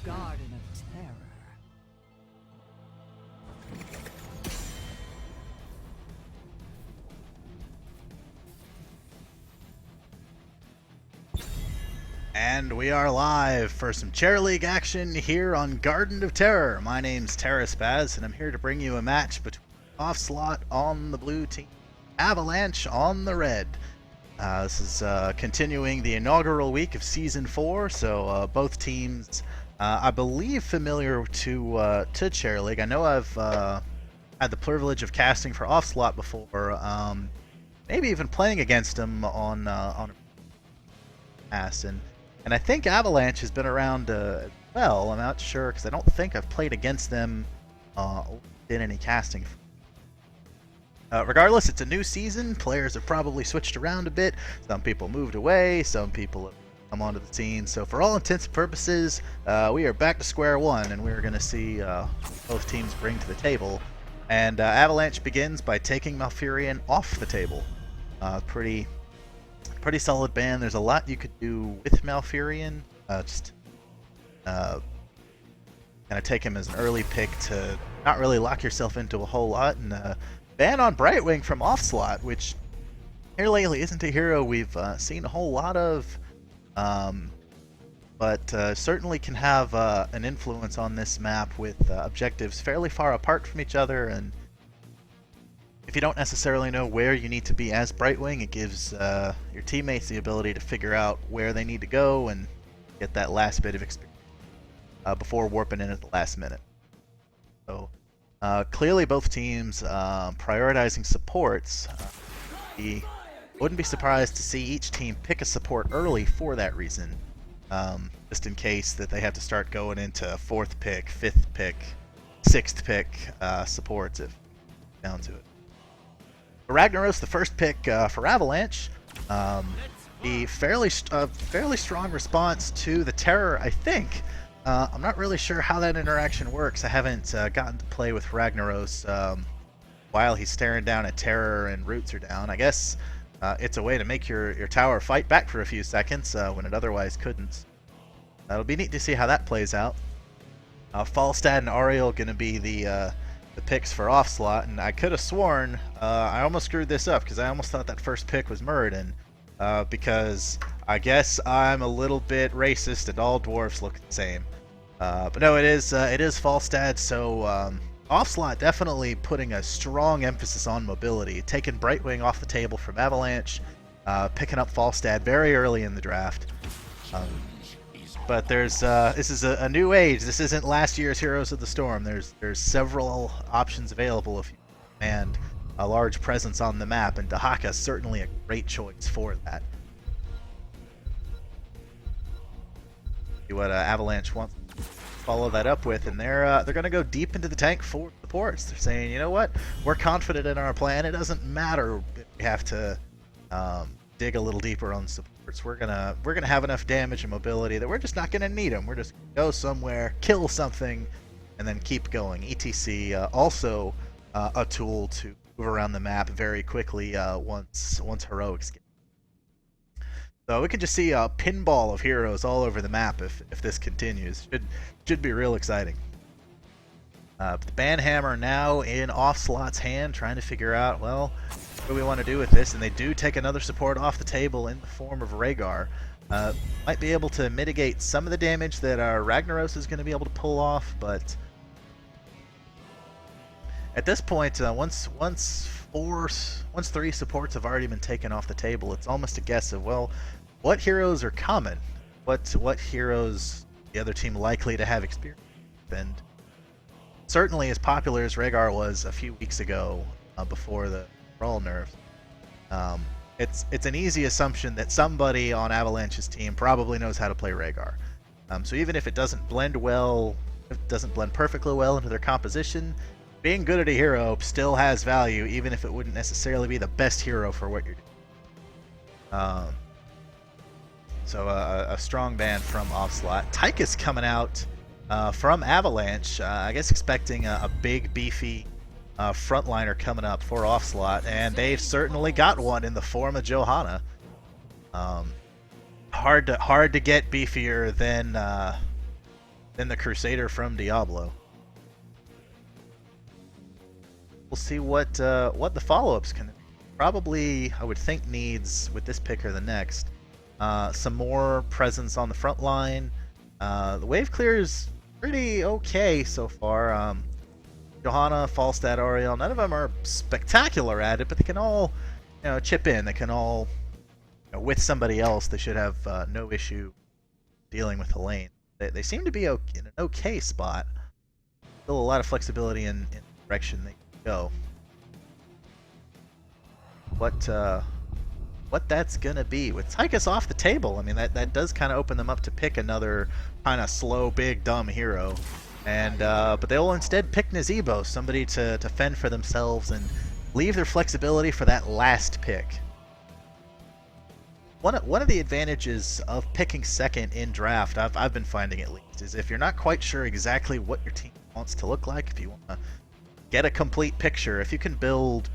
Garden of Terror. And we are live for some Chair League action here on Garden of Terror. My name's Terraspaz, and I'm here to bring you a match between Offslaught on the blue team, Avalanche on the red. This is continuing the inaugural week of Season 4, so both teams, I believe, familiar to Chair League. I know I've had the privilege of casting for Offslaught before, maybe even playing against them on past, and I think Avalanche has been around well. I'm not sure because I don't think I've played against them in any casting. Regardless, it's a new season. Players have probably switched around a bit. Some people moved away. Some people have come onto the scene. So for all intents and purposes, we are back to square one, and we're going to see both teams bring to the table. And Avalanche begins by taking Malfurion off the table. Pretty solid ban. There's a lot you could do with Malfurion. Just kind of take him as an early pick to not really lock yourself into a whole lot, and ban on Brightwing from Offslaught, which here lately isn't a hero we've seen a whole lot of, but certainly can have an influence on this map with objectives fairly far apart from each other. And if you don't necessarily know where you need to be as Brightwing, it gives your teammates the ability to figure out where they need to go and get that last bit of experience before warping in at the last minute. So clearly both teams prioritizing supports. We wouldn't be surprised to see each team pick a support early for that reason, just in case that they have to start going into 4th pick, 5th pick, 6th pick supports if down to it. Ragnaros, the first pick for Avalanche. The fairly strong response to the Terror, I think. I'm not really sure how that interaction works. I haven't gotten to play with Ragnaros while he's staring down at Terror and Roots are down. I guess it's a way to make your tower fight back for a few seconds when it otherwise couldn't. It'll be neat to see how that plays out. Falstad and Ariel going to be the picks for Offslaught, and I could have sworn I almost screwed this up because I almost thought that first pick was Muradin, because I guess I'm a little bit racist and all dwarves look the same. But no, it is Falstad. So Offslaught definitely putting a strong emphasis on mobility, taking Brightwing off the table from Avalanche, picking up Falstad very early in the draft. But there's this is a new age. This isn't last year's Heroes of the Storm. There's several options available if you demand a large presence on the map, and Dahaka's certainly a great choice for that. See what Avalanche wants to follow that up with, and they're going to go deep into the tank for supports. They're saying, you know what, we're confident in our plan. It doesn't matter if we have to dig a little deeper on supports. We're gonna have enough damage and mobility that we're just not gonna need them. We're just gonna go somewhere, kill something, and then keep going. ETC also a tool to move around the map very quickly once heroics get. So we could just see a pinball of heroes all over the map if this continues. Should be real exciting. The Banhammer now in Offslaught's hand, trying to figure out, well, what do we want to do with this? And they do take another support off the table in the form of Rhaegar. Might be able to mitigate some of the damage that Ragnaros is going to be able to pull off, but at this point, once 3 supports have already been taken off the table, it's almost a guess of, well, what heroes are common? What heroes the other team likely to have experience with? And certainly as popular as Rhaegar was a few weeks ago, before the Brawl nerfs, it's an easy assumption that somebody on Avalanche's team probably knows how to play Rhaegar. So even if it doesn't blend perfectly well into their composition, being good at a hero still has value, even if it wouldn't necessarily be the best hero for what you're doing. So a strong ban from Offslaught. Tychus coming out from Avalanche, I guess expecting a big, beefy frontliner coming up for Offslaught, and they've certainly got one in the form of Johanna. Hard to get beefier than than the Crusader from Diablo. We'll see what the follow-ups can. Probably, I would think, needs with this pick or the next some more presence on the front line. The wave clear is pretty okay so far. Johanna, Falstad, Ariel, none of them are spectacular at it, but they can all, chip in. They can all, with somebody else, they should have no issue dealing with the lane. They seem to be in an okay spot. Still a lot of flexibility in the direction they can go. What that's gonna be with Tychus off the table. I mean, that does kind of open them up to pick another kind of slow, big, dumb hero. And but they'll instead pick Nazeebo, somebody to fend for themselves and leave their flexibility for that last pick. One of the advantages of picking second in draft, I've been finding at least, is if you're not quite sure exactly what your team wants to look like, if you want to get a complete picture, if you can build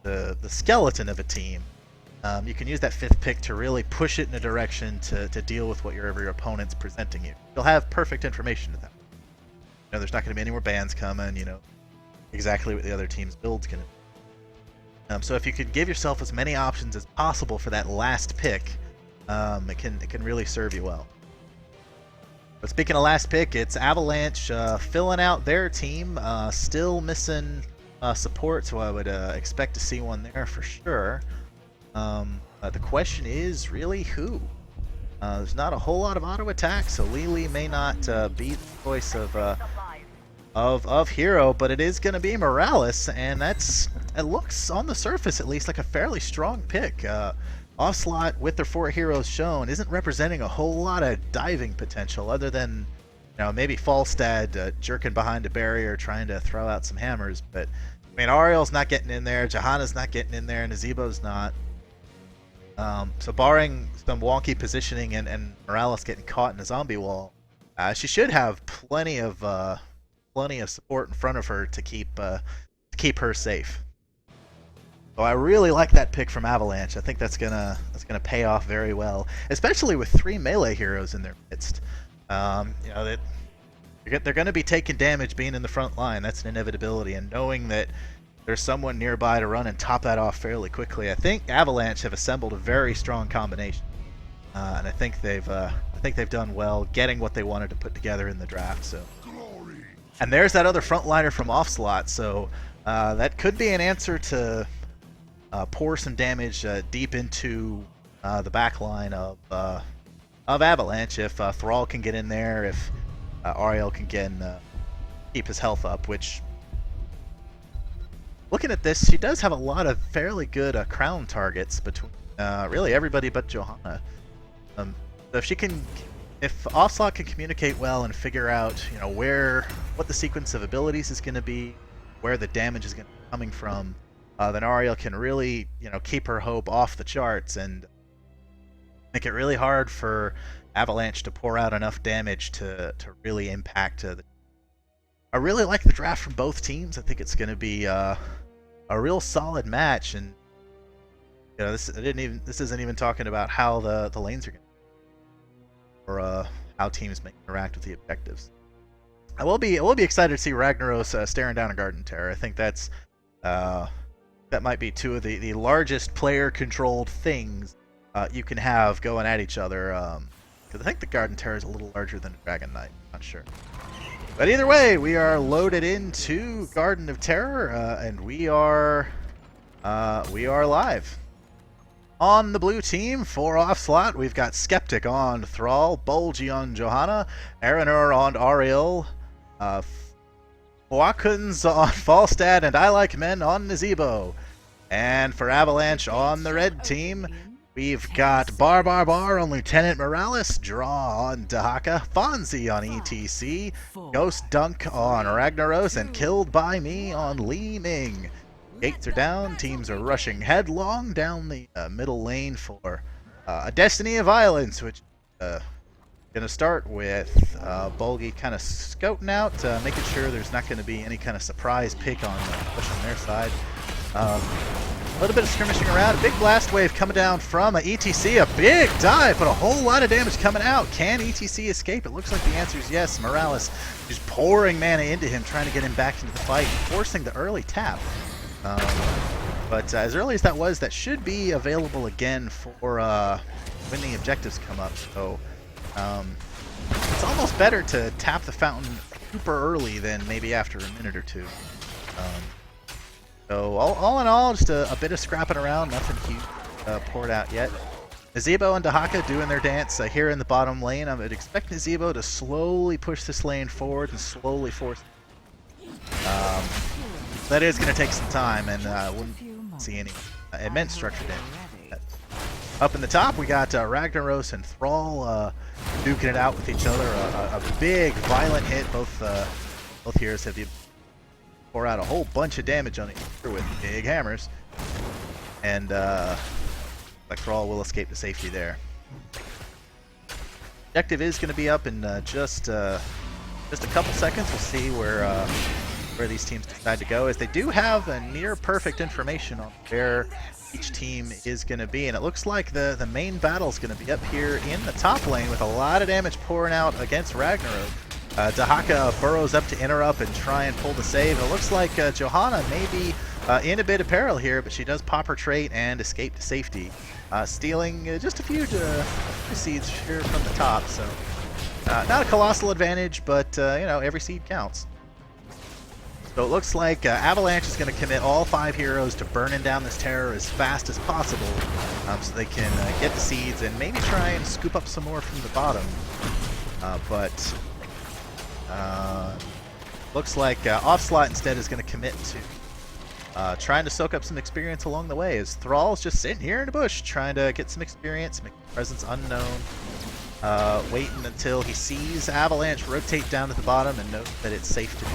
the skeleton of a team, you can use that fifth pick to really push it in a direction to deal with whatever your opponent's presenting you. You'll have perfect information at that. There's not going to be any more bans coming, exactly what the other team's build's going to be. So if you could give yourself as many options as possible for that last pick, it can really serve you well. But speaking of last pick, it's Avalanche filling out their team. Still missing support, so I would expect to see one there for sure. The question is really who? There's not a whole lot of auto attack, so Lily may not be the choice of hero, but it is going to be Morales, and it looks on the surface at least like a fairly strong pick. Offslaught, with their 4 heroes shown, isn't representing a whole lot of diving potential other than maybe Falstad jerking behind a barrier trying to throw out some hammers. But I mean, Ariel's not getting in there, Johanna's not getting in there, and Nazebo's not. So barring some wonky positioning and Morales getting caught in a zombie wall, she should have plenty of support in front of her to keep her safe. So I really like that pick from Avalanche. I think that's gonna pay off very well, especially with 3 melee heroes in their midst. That they're going to be taking damage being in the front line. That's an inevitability, and knowing that there's someone nearby to run and top that off fairly quickly, I think Avalanche have assembled a very strong combination, and I think they've done well getting what they wanted to put together in the draft. So, and there's that other frontliner from Offslaught. So that could be an answer to pour some damage deep into the back line of Avalanche if Thrall can get in there, if Ariel can keep his health up, which, looking at this, she does have a lot of fairly good crown targets between really everybody but Johanna. So if Offslaught can communicate well and figure out what the sequence of abilities is going to be, where the damage is going to be coming from, then Ariel can really keep her hope off the charts and make it really hard for Avalanche to pour out enough damage to really impact I really like the draft from both teams. I think it's going to be a real solid match, and this isn't even talking about how the lanes are going to, or how teams may interact with the objectives. I will be excited to see Ragnaros staring down a Garden Terror. I think that might be 2 of the largest player-controlled things you can have going at each other. Because I think the Garden Terror is a little larger than a Dragon Knight. Not sure. But either way, we are loaded into Garden of Terror, and we are live. On the blue team for Offslaught, we've got Skeptic on Thrall, Bulgy on Johanna, Aranur on Ariel, Wakuns on Falstad, and I Like Men on Nazeebo. And for Avalanche on the red team, we've got Bar on Lieutenant Morales, Draw on Dahaka, Fonzie on ETC, Ghost Dunk on Ragnaros, and Killed by Me on Li Ming. Gates are down, teams are rushing headlong down the middle lane for a Destiny of Violence, which going to start with Bulgy kind of scouting out, making sure there's not going to be any kind of surprise pick on push on their side. A little bit of skirmishing around. A big blast wave coming down from ETC. A big dive, but a whole lot of damage coming out. Can ETC escape? It looks like the answer is yes. Morales just pouring mana into him, trying to get him back into the fight, forcing the early tap. But as early as that was, that should be available again for when the objectives come up. So it's almost better to tap the fountain super early than maybe after a minute or two. So all in all, just a bit of scrapping around, nothing huge poured out yet. Nazeebo and Dahaka doing their dance here in the bottom lane. I would expect Nazeebo to slowly push this lane forward and slowly force. That is going to take some time, and wouldn't see any immense structure damage. Up in the top, we got Ragnaros and Thrall duking it out with each other. A big, violent hit. Both heroes have the pour out a whole bunch of damage on each other with big hammers, and like Thrall will escape to safety there. Objective is going to be up in just a couple seconds. We'll see where these teams decide to go, as they do have a near perfect information on where each team is going to be, and it looks like the main battle is going to be up here in the top lane with a lot of damage pouring out against Ragnarok. Dahaka burrows up to interrupt and try and pull the save. It looks like Johanna may be in a bit of peril here, but she does pop her trait and escape to safety, stealing just a few seeds here from the top. So not a colossal advantage, but you know, every seed counts. So it looks like Avalanche is going to commit all 5 heroes to burning down this terror as fast as possible, so they can get the seeds and maybe try and scoop up some more from the bottom. But looks like Offslaught instead is going to commit to trying to soak up some experience along the way, as Thrall's just sitting here in the bush trying to get some experience, make his presence unknown, waiting until he sees Avalanche rotate down to the bottom and knows that it's safe to do.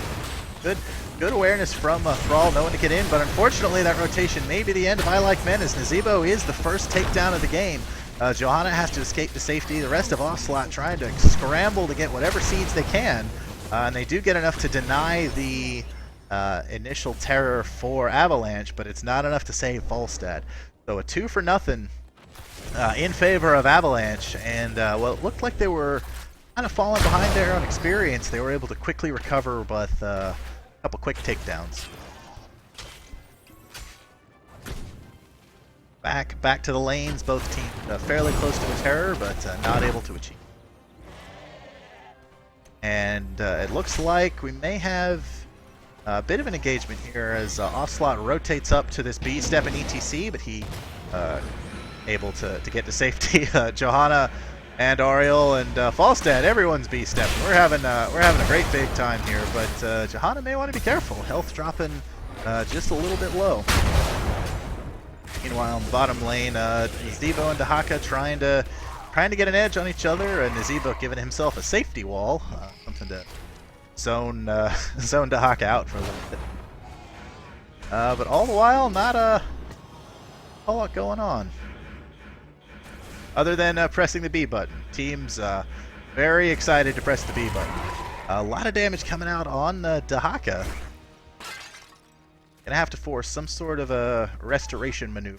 Good awareness from Thrall, knowing to get in, but unfortunately that rotation may be the end of I Like Men, as Nazeebo is the first takedown of the game. Johanna has to escape to safety. The rest of Offslaught trying to scramble to get whatever seeds they can, and they do get enough to deny the initial terror for Avalanche, but it's not enough to save Volstad. So a 2-for-0 in favor of Avalanche, and well, it looked like they were kind of falling behind there on experience. They were able to quickly recover with a couple quick takedowns. Back to the lanes, both teams fairly close to a terror, but not able to achieve. And it looks like we may have a bit of an engagement here, as Offslaught rotates up to this B step in ETC, but he able to get to safety. Johanna and Ariel and Falstad, everyone's B step. We're having a great big time here, but Johanna may want to be careful. Health dropping just a little bit low. Meanwhile, in the bottom lane, Nazeebo and Dahaka trying to get an edge on each other, and Nazeebo giving himself a safety wall, something to zone Dahaka out for a little bit. But all the while, not a whole lot going on, other than pressing the B button. Teams very excited to press the B button. A lot of damage coming out on Dahaka. Gonna have to force some sort of a restoration maneuver,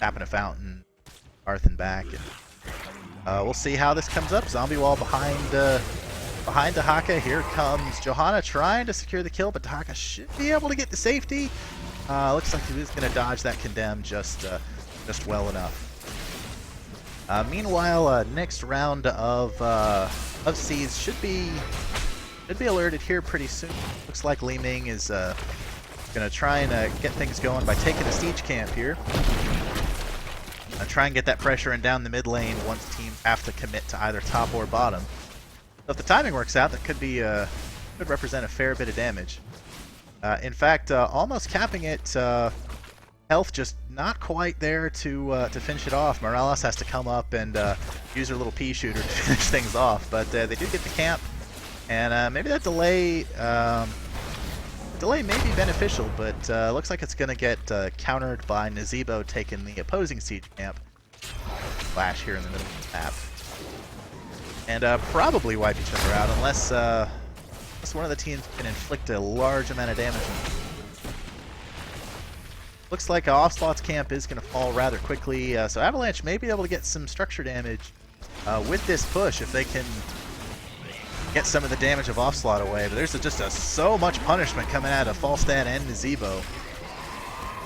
tapping a fountain, Arthen back, and we'll see how this comes up. Zombie wall behind Dahaka. Here comes Johanna trying to secure the kill, but Dahaka should be able to get to safety. Looks like he was gonna dodge that condemn just well enough. Meanwhile, next round of seeds should be alerted here pretty soon. Looks like Li Ming is gonna try and get things going by taking a siege camp here. Try and get that pressure in down the mid lane once teams have to commit to either top or bottom. So if the timing works out, that could be could represent a fair bit of damage. In fact, almost capping it. Health just not quite there to finish it off. Morales has to come up and use her little pea shooter to finish things off, but they do get the camp, and maybe that delay may be beneficial, but looks like it's going to get countered by Nazeebo taking the opposing siege camp. Flash here in the middle of the map, and probably wipe each other out unless one of the teams can inflict a large amount of damage. Looks like Offslaught's camp is going to fall rather quickly, so Avalanche may be able to get some structure damage with this push if they can get some of the damage of Offslaught away. But there's just so much punishment coming out of Falstad and Nazebo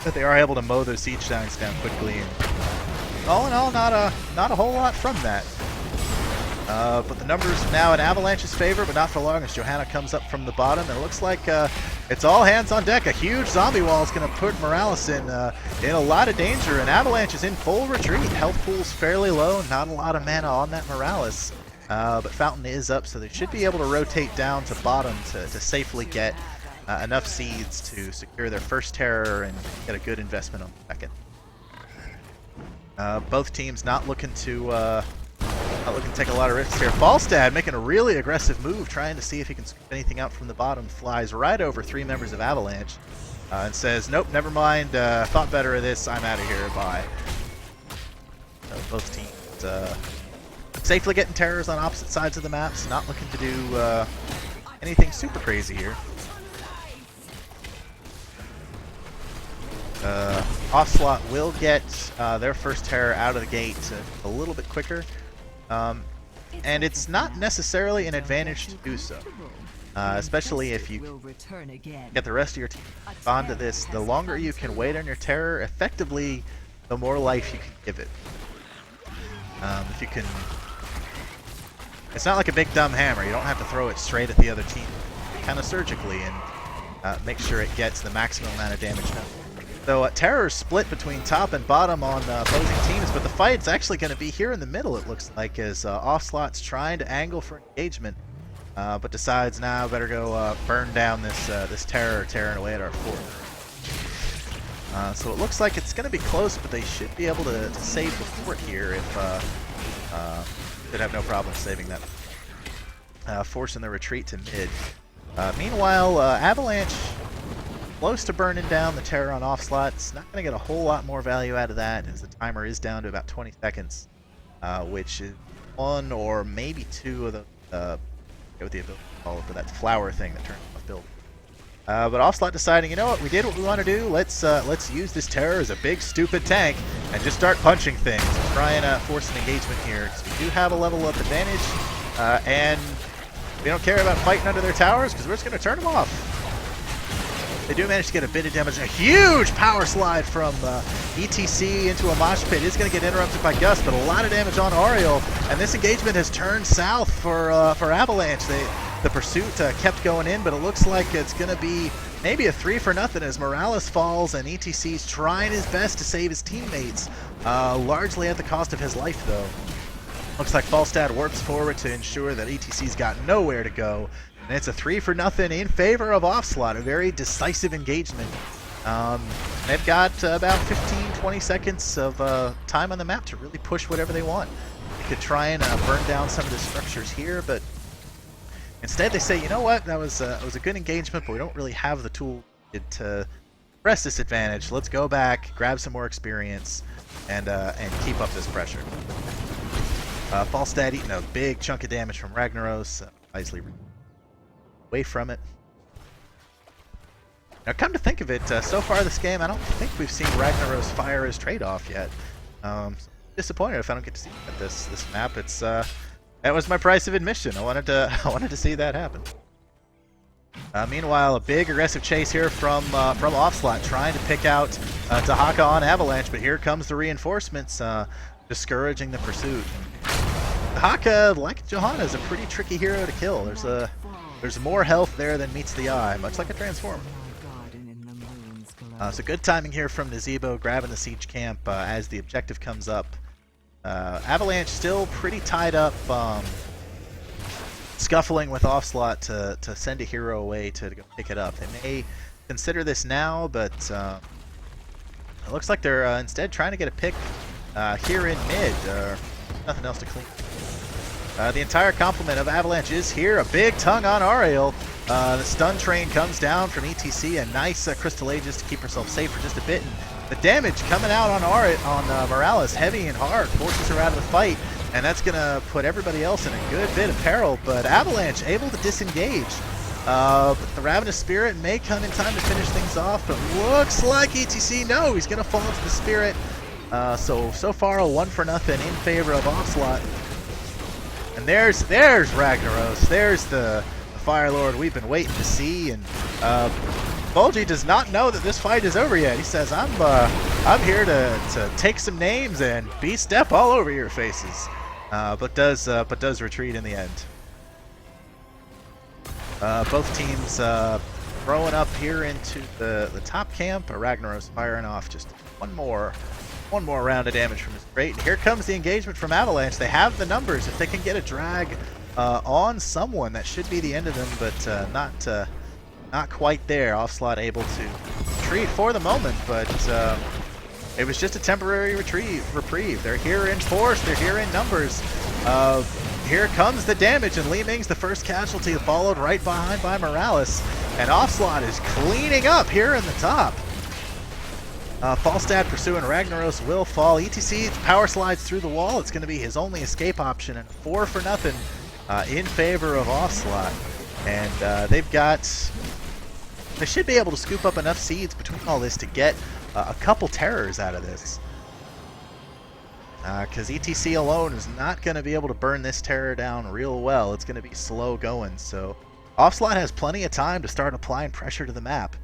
that they are able to mow those siege giants down quickly. And all in all, not a whole lot from that. But the numbers now in Avalanche's favor, but not for long as Johanna comes up from the bottom. And it looks like it's all hands on deck. A huge zombie wall is going to put Morales in a lot of danger, and Avalanche is in full retreat. Health pool's fairly low, not a lot of mana on that Morales. But Fountain is up, so they should be able to rotate down to bottom to safely get enough seeds to secure their first terror and get a good investment on the second. Both teams not looking to take a lot of risks here. Falstad making a really aggressive move, trying to see if he can scoop anything out from the bottom. Flies right over 3 members of Avalanche and says, nope, never mind, thought better of this, I'm out of here, bye. So both teams safely getting terrors on opposite sides of the maps, not looking to do anything super crazy here. Offslaught will get their first terror out of the gate a little bit quicker. And it's not necessarily an advantage to do so, especially if you get the rest of your team onto this. The longer you can wait on your terror, effectively, the more life you can give it. If you can, it's not like a big dumb hammer. You don't have to throw it straight at the other team, kind of surgically, and make sure it gets the maximum amount of damage done. So terror's split between top and bottom on opposing teams, but the fight's actually going to be here in the middle, it looks like, as Offslaught's trying to angle for engagement, but decides now better go burn down this terror tearing away at our fort. So it looks like it's going to be close, but they should be able to save the fort here if should have no problem saving that, forcing the retreat to mid. Meanwhile, Avalanche close to burning down the terror on Offslaught. It's not going to get a whole lot more value out of that, as the timer is down to about 20 seconds, which is 1 or maybe 2 of the what the ability to call it, but that flower thing that turns off building. But Offslaught deciding, you know what, we did what we want to do. Let's use this terror as a big stupid tank and just start punching things. Try and force an engagement here, because we do have a level up advantage, and we don't care about fighting under their towers because we're just going to turn them off. They do manage to get a bit of damage. A huge power slide from ETC into a mosh pit is going to get interrupted by Gus, but a lot of damage on Ariel, and this engagement has turned south for Avalanche. The pursuit kept going in, but it looks like it's going to be maybe a 3-for-0 as Morales falls, and ETC's trying his best to save his teammates, largely at the cost of his life, though. Looks like Falstad warps forward to ensure that ETC's got nowhere to go. And it's a 3-for-0 in favor of Offslaught, a very decisive engagement. They've got about 15-20 seconds of time on the map to really push whatever they want. They could try and burn down some of the structures here, but instead they say, you know what, that was a good engagement, but we don't really have the tool to press this advantage. Let's go back, grab some more experience, and keep up this pressure. Falstad eating a big chunk of damage from Ragnaros, wisely away from it. Now, come to think of it, so far this game, I don't think we've seen Ragnaros fire his trade-off yet. So I'm disappointed if I don't get to see at this map. It's that was my price of admission. I wanted to see that happen. Meanwhile, a big aggressive chase here from Offslaught, trying to pick out Tahaka on Avalanche, but here comes the reinforcements, discouraging the pursuit. Tahaka, like Johanna, is a pretty tricky hero to kill. There's more health there than meets the eye, much like a Transformer. So good timing here from Nazebo, grabbing the siege camp as the objective comes up. Avalanche still pretty tied up, scuffling with Offslaught to send a hero away to go pick it up. They may consider this now, but it looks like they're instead trying to get a pick here in mid. Nothing else to clean. The entire complement of Avalanche is here. A big tongue on Ariel. The stun train comes down from ETC. A nice Crystal Aegis to keep herself safe for just a bit. And the damage coming out on Morales, heavy and hard, forces her out of the fight. And that's going to put everybody else in a good bit of peril. But Avalanche able to disengage. But the Ravenous Spirit may come in time to finish things off, but looks like ETC, no, he's going to fall to the Spirit. So far a 1-0 in favor of Offslaught. And there's Ragnaros. There's the Fire Lord we've been waiting to see. And Bulgy does not know that this fight is over yet. He says, I'm here to take some names and step all over your faces. But does retreat in the end. Both teams throwing up here into the top camp. Ragnaros firing off just one more round of damage from his crate. And here comes the engagement from Avalanche. They have the numbers. If they can get a drag on someone, that should be the end of them, but not quite there. Offslaught able to retreat for the moment, but it was just a temporary reprieve. They're here in force. They're here in numbers. Here comes the damage, and Li Ming's the first casualty, followed right behind by Morales. And Offslaught is cleaning up here in the top. Falstad pursuing Ragnaros will fall. ETC power slides through the wall. It's going to be his only escape option, and 4-0 in favor of Offslaught. And they should be able to scoop up enough seeds between all this to get a couple terrors out of this. Because ETC alone is not going to be able to burn this terror down real well. It's going to be slow going. So Offslaught has plenty of time to start applying pressure to the map.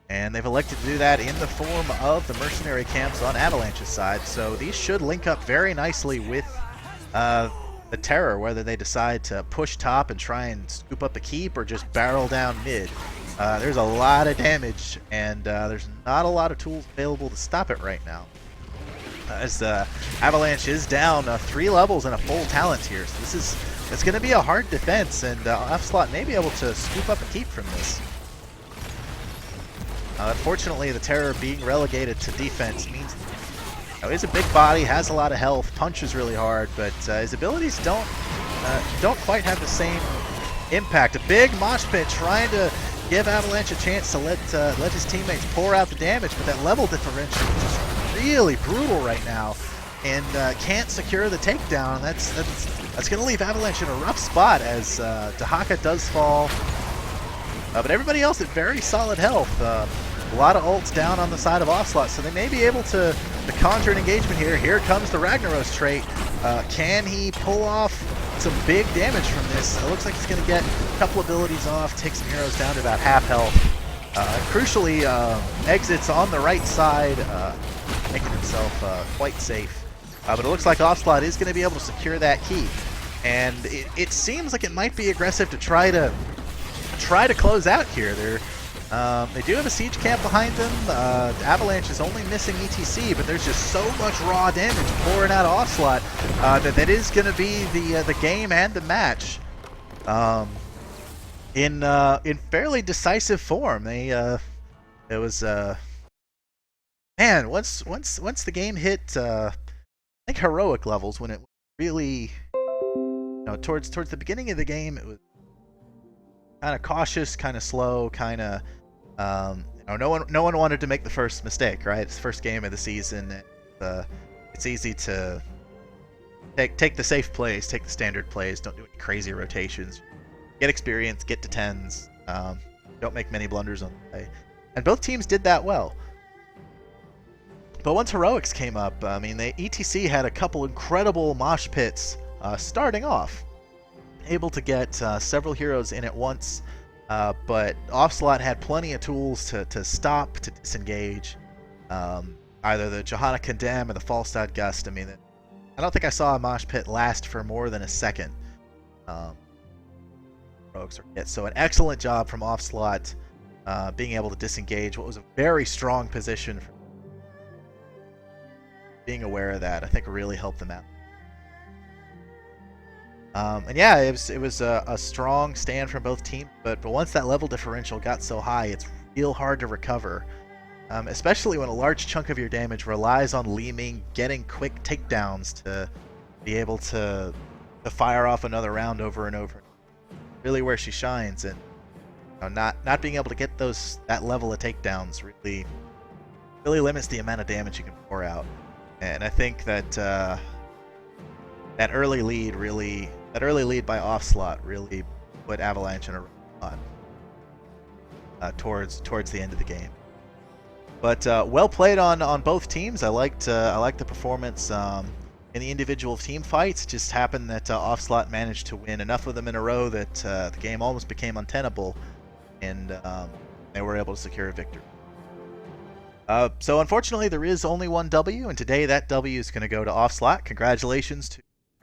And they've elected to do that in the form of the mercenary camps on Avalanche's side. So these should link up very nicely with the terror, whether they decide to push top and try and scoop up a keep or just barrel down mid. There's a lot of damage, and there's not a lot of tools available to stop it right now. As Avalanche is down 3 levels and a full talent here, so it's going to be a hard defense, and Offslaught may be able to scoop up a keep from this. Unfortunately, the terror being relegated to defense means he's a big body, has a lot of health, punches really hard, but his abilities don't quite have the same impact. A big mosh pit trying to give Avalanche a chance to let his teammates pour out the damage, but that level differential is just really brutal right now, and can't secure the takedown. That's going to leave Avalanche in a rough spot as Dahaka does fall, but everybody else at very solid health. A lot of ults down on the side of Offslaught, so they may be able to conjure an engagement here. Here comes the Ragnaros trait. Can he pull off some big damage from this? It looks like he's going to get a couple abilities off, take some heroes down to about half health. Crucially, exits on the right side, making himself quite safe. But it looks like Offslaught is going to be able to secure that key. And it seems like it might be aggressive to try to close out here. They do have a siege camp behind them. Avalanche is only missing ETC, but there's just so much raw damage pouring out of Offslaught that is going to be the game and the match in fairly decisive form. It was man, once the game hit I think heroic levels, when it really towards the beginning of the game, it was kind of cautious, kind of slow, kind of no one wanted to make the first mistake, right? It's the first game of the season. It's easy to take the safe plays, take the standard plays, don't do any crazy rotations, get experience, get to 10s, don't make many blunders on the way. And both teams did that well. But once heroics came up, I mean, ETC had a couple incredible mosh pits starting off, able to get several heroes in at once, but Offslaught had plenty of tools to stop, to disengage. Either the Johanna Condemn or the Falstad Gust. I mean, I don't think I saw a mosh pit last for more than a second. So an excellent job from Offslaught being able to disengage what was a very strong position. Being aware of that, I think, really helped them out. And yeah, it was a strong stand from both teams, but once that level differential got so high, it's real hard to recover, especially when a large chunk of your damage relies on Li Ming getting quick takedowns to be able to fire off another round over and over. Really where she shines, and not being able to get that level of takedowns really limits the amount of damage you can pour out. And I think that that early lead by Offslaught really put Avalanche in a run towards the end of the game. But well played on both teams. I liked the performance in the individual team fights. It just happened that Offslaught managed to win enough of them in a row that the game almost became untenable, and they were able to secure a victory. So unfortunately, there is only one W, and today that W is going to go to Offslaught. Congratulations to